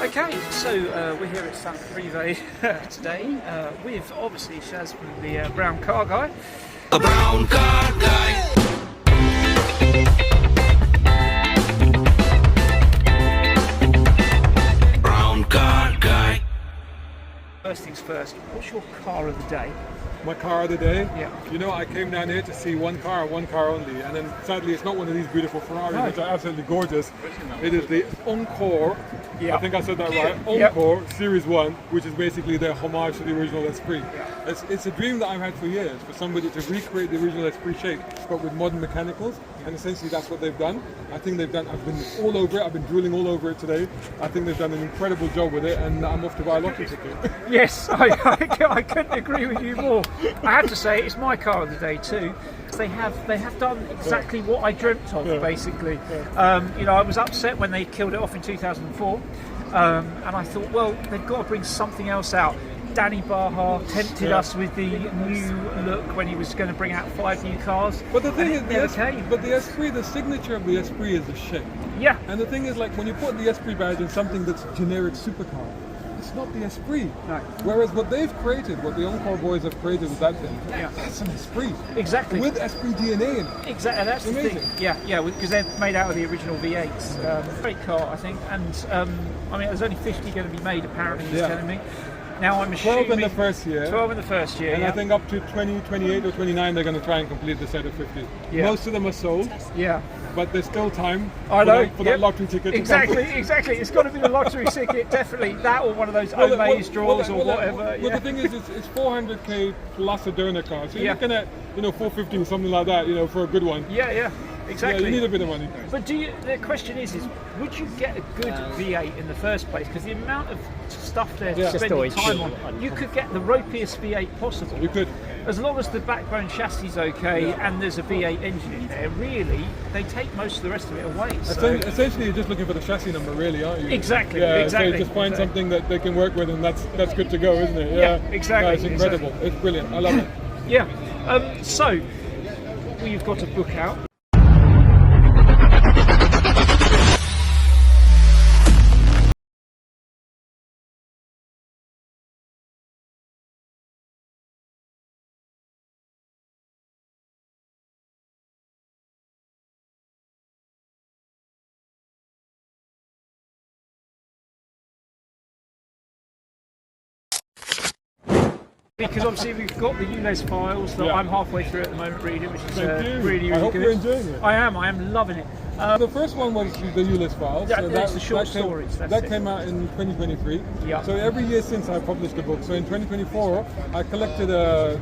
Okay, so we're here at Salon Privè today with obviously Shaz from the Brown Car Guy. A brown car guy. Brown car guy. First things first, what's your car of the day? My car of the day? Yeah. You know, I came down here to see one car only, and then sadly it's not one of these beautiful Ferraris, which are absolutely gorgeous. It is the Encore, Yeah. I think I said that right, Yep. Encore Series 1, which is basically their homage to the original Esprit. It's a dream that I've had for years, for somebody to recreate the original Esprit shape, but with modern mechanicals, and essentially that's what they've done. I think they've done, I've been all over it, I've been drooling all over it today. I think they've done an incredible job with it, and I'm off to buy a lottery ticket. Yes, I couldn't agree with you more. I have to say it's my car of the day too. They have done exactly what I dreamt of, basically. You know, I was upset when they killed it off in 2004, and I thought, well, they've got to bring something else out. Danny Baja tempted us with the new look when he was going to bring out 5 new cars. But the thing is, the Esprit, the signature of the Esprit is the shape. Yeah. And the thing is, like, when you put the Esprit badge in something that's generic supercar, it's not the Esprit. No. Whereas what they've created, what the Encore boys have created with that thing, that's an Esprit. Exactly. With Esprit DNA in it. Exactly, that's Amazing. the thing. Yeah, because they're made out of the original V8s. Great car, I think. And I mean, there's only 50 going to be made, apparently, he's telling me. Now I'm assuming 12 in the first year. 12 in the first year, and I think up to 20, 28 or 29 they're going to try and complete the set of 50. Yeah. Most of them are sold, Yeah. but there's still time I know. for that lottery ticket. Exactly. It's got to be the lottery ticket, definitely. That or one of those Omaze draws or whatever. Well, the thing is, it's 400k plus a donor car, so you're looking at 450 or something like that, for a good one. Yeah. Exactly. Yeah, you need a bit of money. But the question is would you get a good V8 in the first place? Because the amount of stuff they're spending time on, you could get the ropiest V8 possible. You could. As long as the backbone chassis is okay and there's a V8 engine in there, really, they take most of the rest of it away. So. Essentially, you're just looking for the chassis number, really, aren't you? Exactly. Yeah, exactly. so you just find something that they can work with, and that's good to go, isn't it? Yeah, exactly. No, it's incredible. Exactly. It's brilliant. I love it. Yeah. So, we've got a book out. Because obviously we've got the ULEZ files that I'm halfway through at the moment reading, which is really I hope good. you're enjoying it. I am loving it. The first one was the ULEZ files. So that's the short stories. That came out in 2023. Yeah. So every year since I published a book. So in 2024, I collected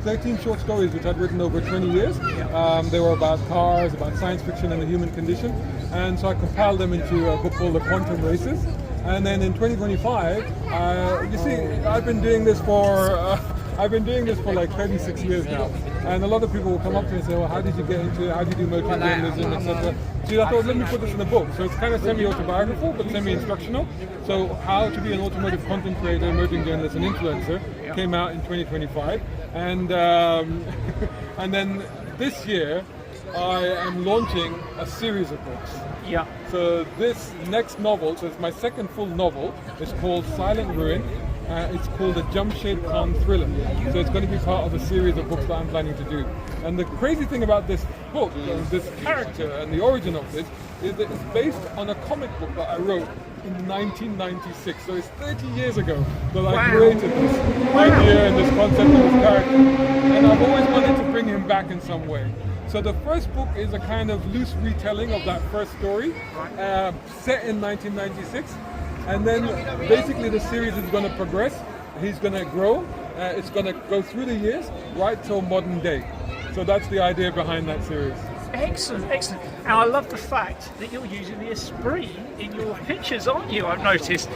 13 short stories which I'd written over 20 years. Yeah. They were about cars, about science fiction and the human condition. And so I compiled them into a book called The Quantum Races. And then in 2025, you see, I've been doing this for like 36 years now, and a lot of people will come up to me and say, well, how did you get into it, how did you do motoring journalism, etc. So I thought, let me put this in a book. So it's kind of semi-autobiographical, but semi-instructional. So how to be an automotive content creator, motoring journalist, and influencer came out in 2025. And and then this year, I am launching a series of books. Yeah. So this next novel, so it's my second full novel, it's called Silent Ruin. It's called a Jamshed Khan thriller. So it's going to be part of a series of books that I'm planning to do. And the crazy thing about this book, this character and the origin of this, is that it's based on a comic book that I wrote in 1996. So it's 30 years ago that I created this idea and this concept of this character. And I've always wanted to bring him back in some way. So the first book is a kind of loose retelling of that first story, set in 1996. And then basically the series is going to progress. He's going to grow. It's going to go through the years right till modern day. So that's the idea behind that series. Excellent. And I love the fact that you're using the Esprit in your pictures, aren't you? I've noticed.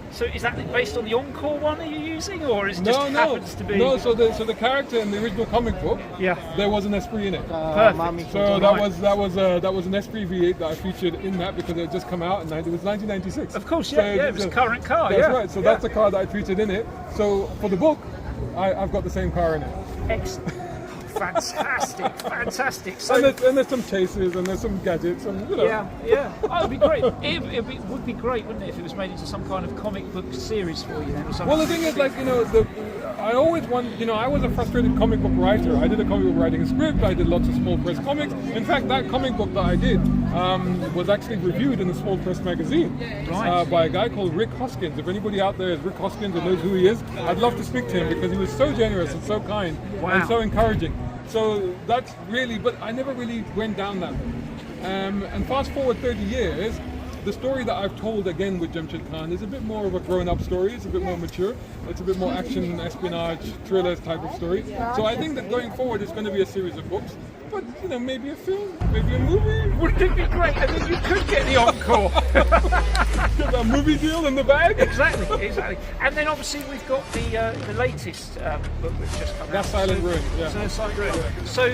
So is that based on the Encore one that you're using, or is it just happens to be? No, so the character in the original comic book, there was an Esprit in it. Perfect. So that was an Esprit V8 that I featured in that because it had just come out and it was 1996. Of course, so it was a current car. That's right. So that's the car that I featured in it. So for the book, I've got the same car in it. Excellent. fantastic. So and there's some chases and there's some gadgets and yeah. Oh, it'd be great. It would be great, wouldn't it, if it was made into some kind of comic book series for you then, or something. Well, the thing is, like, I always wanted, I was a frustrated comic book writer. I did a comic book writing script. I did lots of small press comics. In fact, that comic book that I did was actually reviewed in the Small Press magazine by a guy called Rick Hoskins. If anybody out there is Rick Hoskins and knows who he is, I'd love to speak to him because he was so generous and so kind and so encouraging. So that's really, but I never really went down that road. And fast forward 30 years, the story that I've told again with Jamshed Khan is a bit more of a grown-up story. It's a bit more mature. It's a bit more action, espionage, thrillers type of story. So I think that going forward, it's going to be a series of books. But maybe a film, maybe a movie. Wouldn't it be great? And then you could get the encore. Get that movie deal in the bag. Exactly. And then obviously we've got the latest book that's just come out. That's Silent Ruin. Yeah. So Silent Ruin. So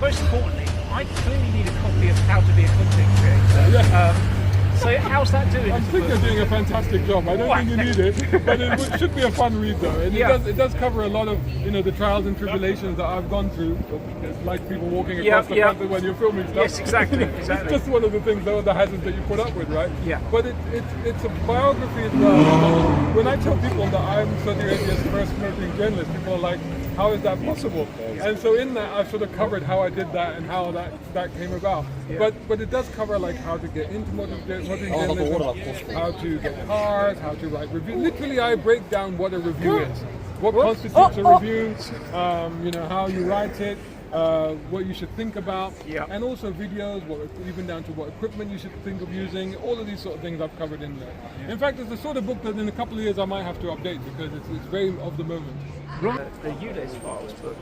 most importantly, I clearly need a copy of How to Be a Content Creator. Yeah. So how's that doing? I think they're doing a fantastic job. I don't think you need it, but it should be a fun read though. And it does cover a lot of the trials and tribulations that I've gone through. It's like people walking across the country when you're filming stuff. Yes, exactly. It's just one of the things, though, the hazards that you put up with, right? Yeah. But it's a biography as well. When I tell people that I'm Saudi Arabia's first smoking journalist, people are like, how is that possible? And so in that, I've sort of covered how I did that and how that came about. Yeah. But it does cover like how to get into motoring journalism, how to get cars, how to write reviews. Literally, I break down what a review is, what constitutes a review, how you write it, what you should think about, and also videos, even down to what equipment you should think of using. All of these sort of things I've covered in there. In fact, it's the sort of book that in a couple of years I might have to update because it's very of the moment. The ULEZ files book,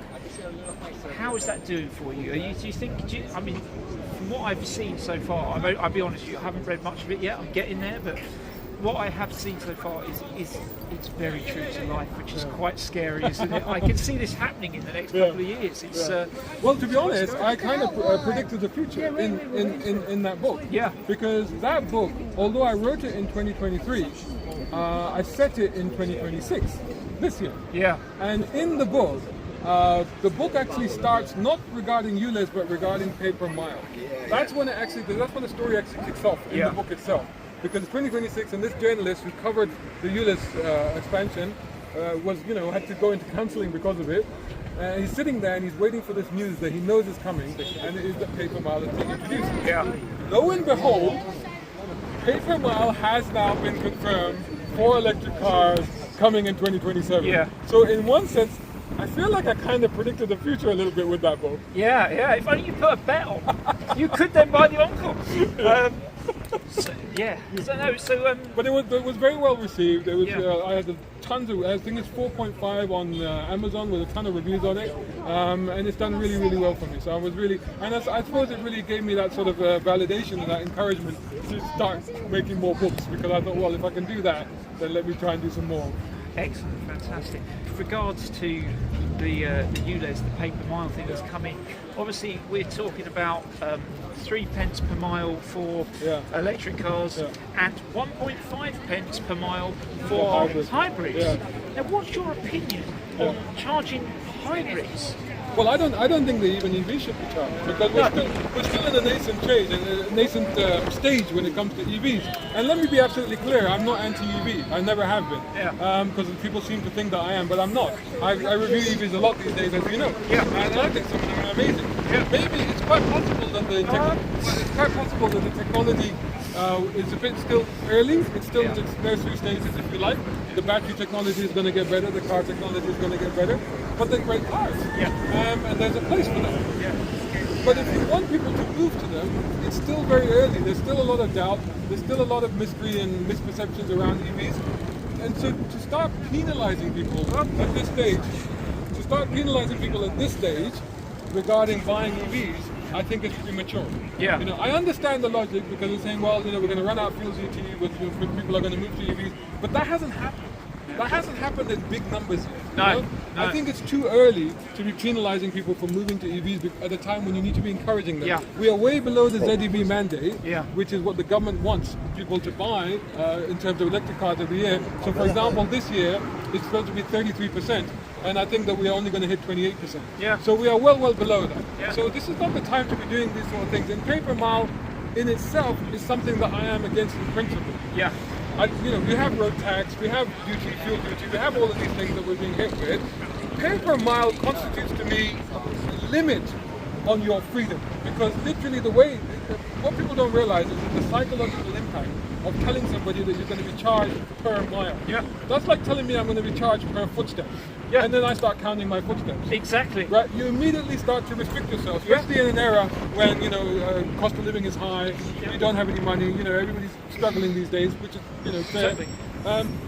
how is that doing for you? I mean, from what I've seen so far, I'll be honest with you, I haven't read much of it yet, I'm getting there, but what I have seen so far is it's very true to life, which is quite scary, isn't it? I can see this happening in the next couple of years. It's well, to be honest, I kind of predicted the future in that book. Yeah. Because that book, although I wrote it in 2023, I set it in 2026, this year. Yeah. And in the book actually starts not regarding ULEZ but regarding pay-per-mile. That's when the story actually kicks off in the book itself. Because 2026, and this journalist who covered the ULEZ expansion had to go into counselling because of it. He's sitting there and he's waiting for this news that he knows is coming, and it is that pay-per-mile is being introduced. Yeah. Lo and behold, pay-per-mile has now been confirmed for electric cars coming in 2027. Yeah. So in one sense, I feel like I kind of predicted the future a little bit with that book. Yeah. If only you put a bet on, you could then buy the encore. But it was very well received. It was I had tons of. I think it's 4.5 on Amazon with a ton of reviews on it, and it's done really, really well for me. So I was really, and I suppose it really gave me that sort of validation and that encouragement to start making more books, because I thought, well, if I can do that, then let me try and do some more. Excellent, fantastic. With regards to the ULEZ, the pay-per-mile thing that's coming, obviously we're talking about 3 pence per mile for electric cars and 1.5 pence per mile for hybrids. Now, what's your opinion on charging hybrids? Well, I don't think that even EVs should be charged, because we're still in a nascent stage when it comes to EVs. And let me be absolutely clear, I'm not anti-EV. I never have been. Because people seem to think that I am, but I'm not. I review EVs a lot these days, as you know. And I think some of them are amazing. Maybe it's quite possible that the technology is a bit still early. It's still in its nursery stages, if you like. The battery technology is going to get better. The car technology is going to get better. But they're great cars. And there's a place for them. But if you want people to move to them, it's still very early. There's still a lot of doubt. There's still a lot of mystery and misperceptions around EVs. And so to start penalizing people at this stage, regarding buying EVs, I think it's premature. I understand the logic, because they're saying, well, we're going to run out of fuel GT, people are going to move to EVs, but that hasn't happened. That hasn't happened in big numbers yet. No. I think it's too early to be penalizing people for moving to EVs at a time when you need to be encouraging them. We are way below the ZEV mandate, which is what the government wants people to buy in terms of electric cars every year. So, for example, this year it's supposed to be 33%. and I think that we are only going to hit 28%. Yeah. So we are well below that. Yeah. So this is not the time to be doing these sort of things. And pay-per-mile in itself is something that I am against in principle. Yeah. We have road tax, we have duty, fuel duty, we have all of these things that we're being hit with. Pay-per-mile constitutes to me a limit on your freedom, because literally what people don't realize is the psychological impact of telling somebody that you're going to be charged per mile. Yeah. That's like telling me I'm going to be charged per footstep. Yeah. And then I start counting my footsteps. Exactly. Right, you immediately start to restrict yourself, especially in an era when cost of living is high, you don't have any money, everybody's struggling these days, which is fair. Exactly.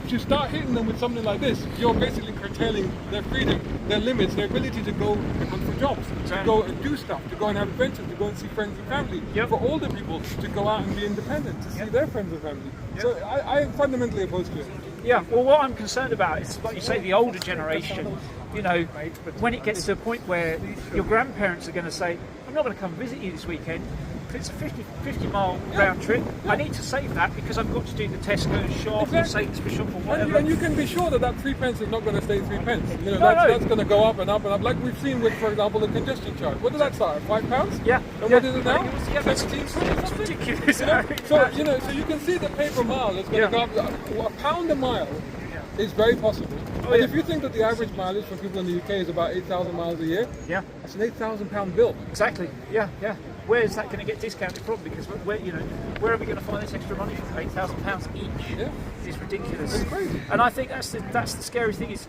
To start hitting them with something like this, you're basically curtailing their freedom, their limits, their ability to go and hunt for jobs, to go and do stuff, to go and have adventures, to go and see friends and family. For older people to go out and be independent, to see their friends and family. So I am fundamentally opposed to it. Yeah, well, what I'm concerned about is, like you say, the older generation. When it gets to a point where your grandparents are going to say, I'm not going to come visit you this weekend, but it's a 50-mile round trip. I need to save that because I've got to do the Tesco shop or Sainsbury's shop or whatever. And you can be sure that 3 pence is not going to stay 3 pence. That's going to go up and up and up, like we've seen with, for example, the congestion charge. What did that start at? £5? Yeah. And what is it now? Yeah, that's ridiculous. So you can see the pay-per-mile is going to go up. £1 a mile is very possible. And if you think that the average mileage for people in the UK is about 8,000 miles a year, that's an £8,000 bill. Exactly. Yeah. Where is that going to get discounted from? Because where are we going to find this extra money from? £8,000 each. Yeah. It's ridiculous. It's crazy. And I think that's the scary thing is,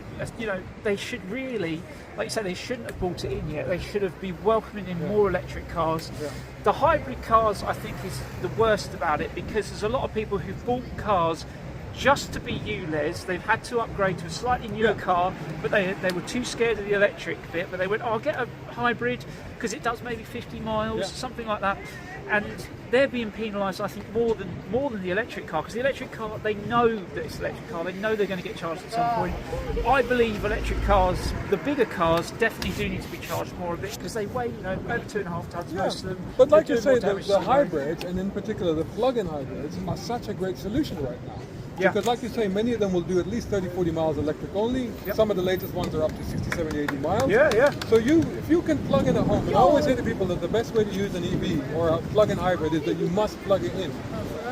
they should really, like you say, they shouldn't have brought it in yet. They should have been welcoming in more electric cars. Yeah. The hybrid cars, I think, is the worst about it, because there's a lot of people who bought cars just to be ULEZ. They've had to upgrade to a slightly newer car, but they were too scared of the electric bit, but they went, I'll get a hybrid because it does maybe 50 miles, something like that. And they're being penalised, I think, more than the electric car, because the electric car, they know that it's an electric car, they know they're going to get charged at some point. I believe electric cars, the bigger cars, definitely do need to be charged more of it, because they weigh, over 2.5 tons, most of them. But like you say, the hybrids, and in particular the plug-in hybrids, are such a great solution right now. Because like you say, many of them will do at least 30-40 miles electric only. Some of the latest ones are up to 60, 70, 80 miles. So if you can plug in at home, and I always say to people that the best way to use an EV or a plug-in hybrid is that you must plug it in.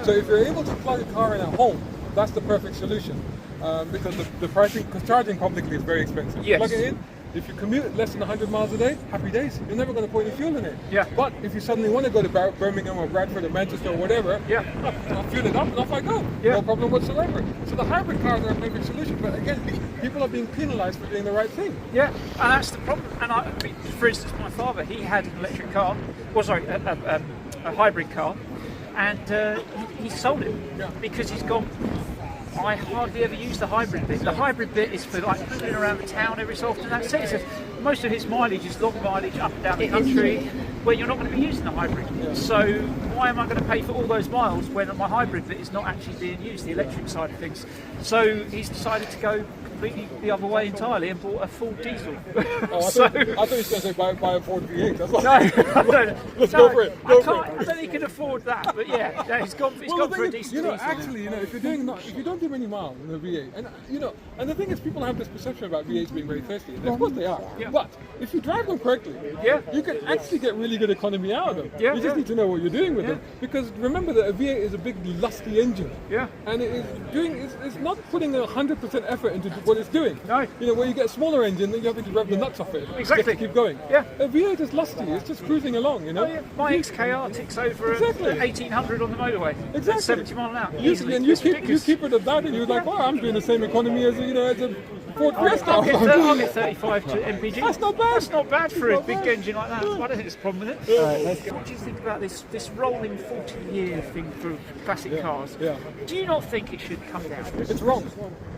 So if you're able to plug a car in at home, that's the perfect solution. Because the pricing, because charging publicly is very expensive. Plug it in. If you commute less than 100 miles a day, happy days. You're never going to put any fuel in it. But if you suddenly want to go to Birmingham or Bradford or Manchester or whatever, I'll fuel it up and off I go. No problem whatsoever. So the hybrid cars are a perfect solution. But again, people are being penalised for doing the right thing. And that's the problem. And for instance, my father, he had an electric car, a hybrid car, and he sold it because he's gone, I hardly ever use the hybrid bit. The hybrid bit is for like moving around the town every so often. That's it. Most of his mileage is long mileage up and down the country, where you're not going to be using the hybrid. So why am I going to pay for all those miles when my hybrid bit is not actually being used, the electric side of things? So he's decided to go completely the other way entirely and bought a full diesel. I thought you were going to say buy a Ford V8. That's what Let's go for it. I don't think he can afford that, but he's gone for a decent diesel. Actually, if you don't do many miles in a V8, and the thing is, people have this perception about V8s being very thirsty. And of course they are. But if you drive them correctly, you can actually get really good economy out of them. You just need to know what you're doing with them. Because remember that a V8 is a big lusty engine. And it's not putting 100% effort into what it's doing. No. When you get a smaller engine, then you have to rev the nuts off it. Exactly. To keep going. A V8 is lusty. It's just cruising along. My XKR ticks over at 1800 on the motorway. At 70 mile an hour. Easily. And you keep it at that, and you're like, well, I'm doing the same economy as a Ford Fiesta. I'll get 35 to MPG. That's not bad. That's not bad for a big engine like that. I don't think there's a problem with it. What do you think about this rolling 40-year thing for classic cars? Do you not think it should come down? It's wrong.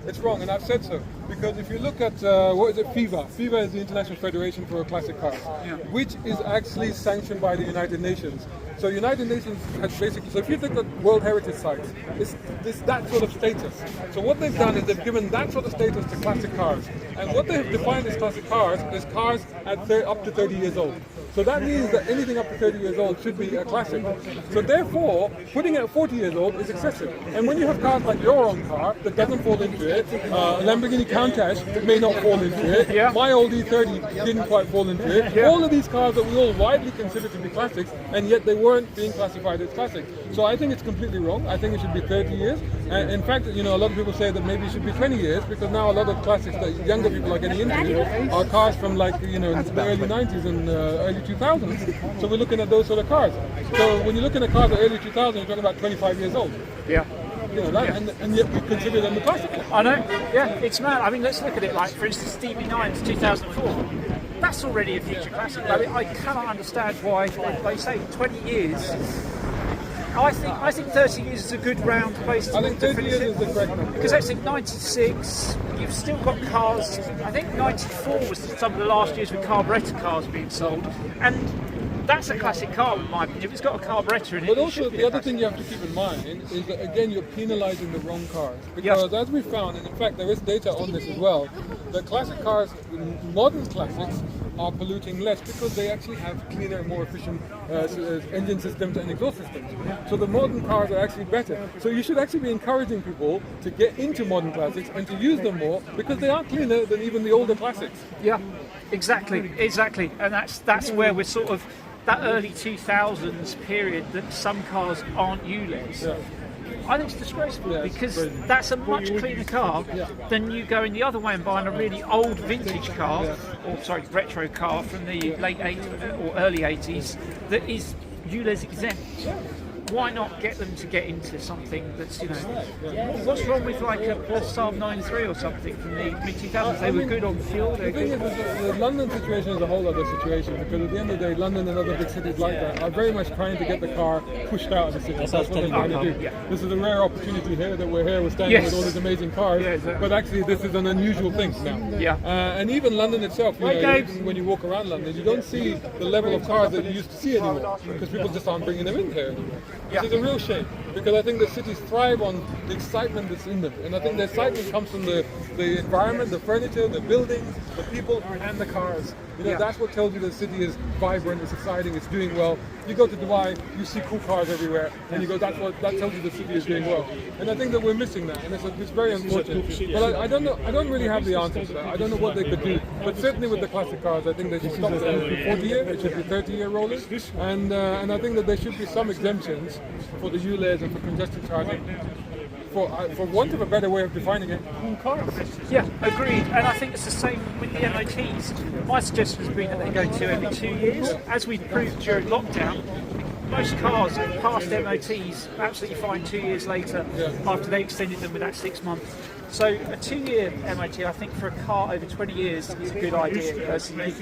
It's wrong, and I've said so. Because if you look at, FIFA? FIFA is the International Federation for Classic Cars, which is actually sanctioned by the United Nations. So United Nations has basically, so if you think of World Heritage Sites, it's that sort of status. So what they've done is they've given that sort of status to classic cars. And what they have defined as classic cars is cars at up to 30 years old. So that means that anything up to 30 years old should be a classic. So therefore, putting it at 40 years old is excessive. And when you have cars like your own car that doesn't fall into it, a Lamborghini Countach may not fall into it, Yeah. my old E30 didn't quite fall into it, Yeah. all of these cars that we all widely consider to be classics, and yet they weren't being classified as classics. So I think it's completely wrong. I think it should be 30 years. And in fact, a lot of people say that maybe it should be 20 years because now a lot of classics that younger people are getting into are cars from the early 90s and early 2000s. So we're looking at those sort of cars. So when you're looking at cars of early 2000s, you're talking about 25 years old. Yeah. And yet we consider them the classic. I know, yeah, it's mad. I mean, let's look at it like, for instance, DB9's 2004. That's already a future classic. I mean, I cannot understand why, like they say, 20 years. I think 30 years is a good round place to I think 30 years is the correct number. Because that's in 96, you've still got cars. I think 94 was some of the last years with carburettor cars being sold. And that's a classic car, in my opinion. If it's got a carburettor in it, But it also, should be the a other classic. thing you have to keep in mind is that, again, you're penalizing the wrong cars. Because as we found, and in fact, there is data on this as well, the classic cars, modern classics, are polluting less because they actually have cleaner and more efficient engine systems and exhaust systems. So the modern cars are actually better. So you should actually be encouraging people to get into modern classics and to use them more because they are cleaner than even the older classics. Yeah, exactly, and that's where we're sort of that early 2000s period that some cars aren't ULEZ. Yeah. I think it's disgraceful Yeah, it's because crazy. that's a much cleaner car than you going the other way and buying a really old vintage car, retro car from the late 80s or early 80s that is ULEZ exempt. Why not get them to get into something that's, what's wrong with like a Saab 93 or something from the mid-2000s? They were good on fuel. The thing is, the London situation is a whole other situation because at the end of the day, London and other big cities like that are very much trying to get the car pushed out of the city. That's what they're trying to do. Yeah. This is a rare opportunity here that we're here, we're standing with all these amazing cars, Yeah, exactly. but actually this is an unusual thing now. Yeah. And even London itself, even when you walk around London, you don't see the level of cars that you used to see anymore because people just aren't bringing them in here. Which is a real shame because I think the cities thrive on the excitement that's in them, and I think the excitement comes from the environment, the furniture, the buildings, the people, and the cars. That's what tells you the city is vibrant, it's exciting, it's doing well. You go to Dubai, you see cool cars everywhere, and you go, that tells you the city is doing well. And I think that we're missing that, and it's very unfortunate. But I don't know, I don't really have the answer to that. I don't know what they could do. But certainly with the classic cars, I think they should stop the 40-year, it should be 30-year rolling, and I think that there should be some exemptions for the ULEZ and for congestion charging. For want of a better way of defining it, cool cars. Yeah, agreed. And I think it's the same with the MOTs. My suggestion has been that they go to every 2 years. As we proved during lockdown, most cars have passed MOTs absolutely fine 2 years later after they extended them with that 6 months. So a 2-year MOT, I think, for a car over 20 years is a good idea, personally.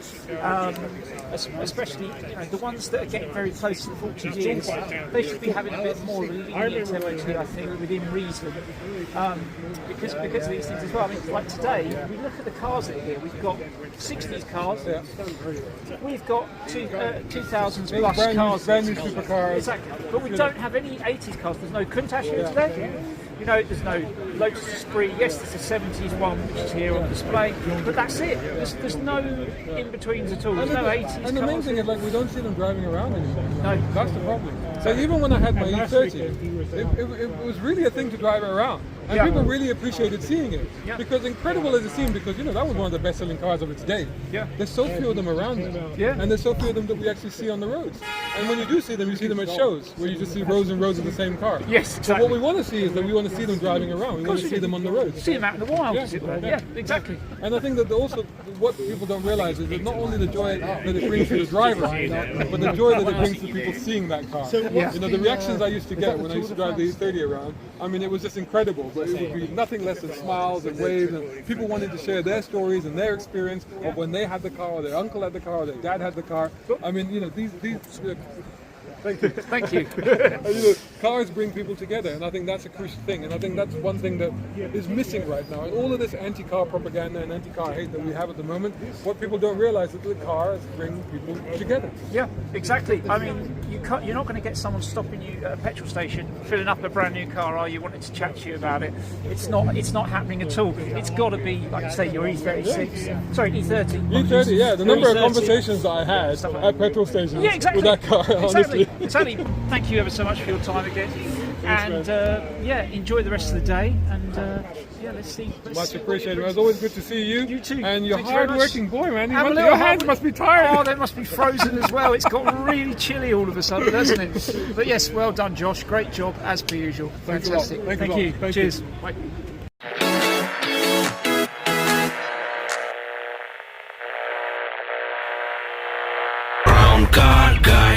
Especially the ones that are getting very close to 40 years, they should be having a bit more of a lenient MOT, I think, within reason. Because of these things as well. I mean, like today, we look at the cars that are here. We've got 60s cars. We've got 2000s plus cars. Brand new supercars. Exactly. But we don't have any 80s cars. There's no Countach here today. There's no Lotus Esprit. Yes, there's a 70s one which is here on display, but that's it. There's no in-betweens at all. There's no 80s And the main cars. thing is, we don't see them driving around anymore. No. That's the problem. So even when I had my E30, it was really a thing to drive around. And people really appreciated seeing it. Yeah. Because incredible as it seemed, because that was one of the best-selling cars of its day. Yeah. There's so few of them around now. Yeah. And there's so few of them that we actually see on the roads. And when you do see them at shows, where you just see rows and rows of the same car. Yes, So exactly. what we want to see is that we want to see them driving around. We want to see them on the roads. See them out in the wild, Yeah. is it there? Yeah, exactly. And I think that also what people don't realize is that not only the joy that it brings to the driver, but the joy that it brings to people seeing that car. The reactions I used to get when I used to drive the E30 around, I mean, it was just incredible. But it would be nothing less than smiles and waves, and people wanted to share their stories and their experience of when they had the car, or their uncle had the car, or their dad had the car. I mean, these. Thank you. You know, cars bring people together, and I think that's a crucial thing. And I think that's one thing that is missing right now. And all of this anti-car propaganda and anti-car hate that we have at the moment, what people don't realize is that the cars bring people together. Yeah, exactly. I mean, you're not going to get someone stopping you at a petrol station, filling up a brand new car, are you, wanting to chat to you about it? It's not happening at all. It's got to be, like you say, your E36, sorry, E30. E30, yeah, the number of E30. conversations that I had at petrol stations Yeah, exactly. with that car, honestly. Exactly. Thank you ever so much for your time again. And yeah, enjoy the rest of the day. And yeah, let's see. Much appreciated. It was always good to see you. You too. And you're Thanks very much. hard-working boy, man. I'm a little Your hands must be tired. Oh, they must be frozen as well. It's got really chilly all of a sudden, hasn't it? But yes, well done, Josh. Great job as per usual. Thanks a lot. Fantastic. Thank Thank you. you. Thank Cheers. you. Bye. Brown car guy.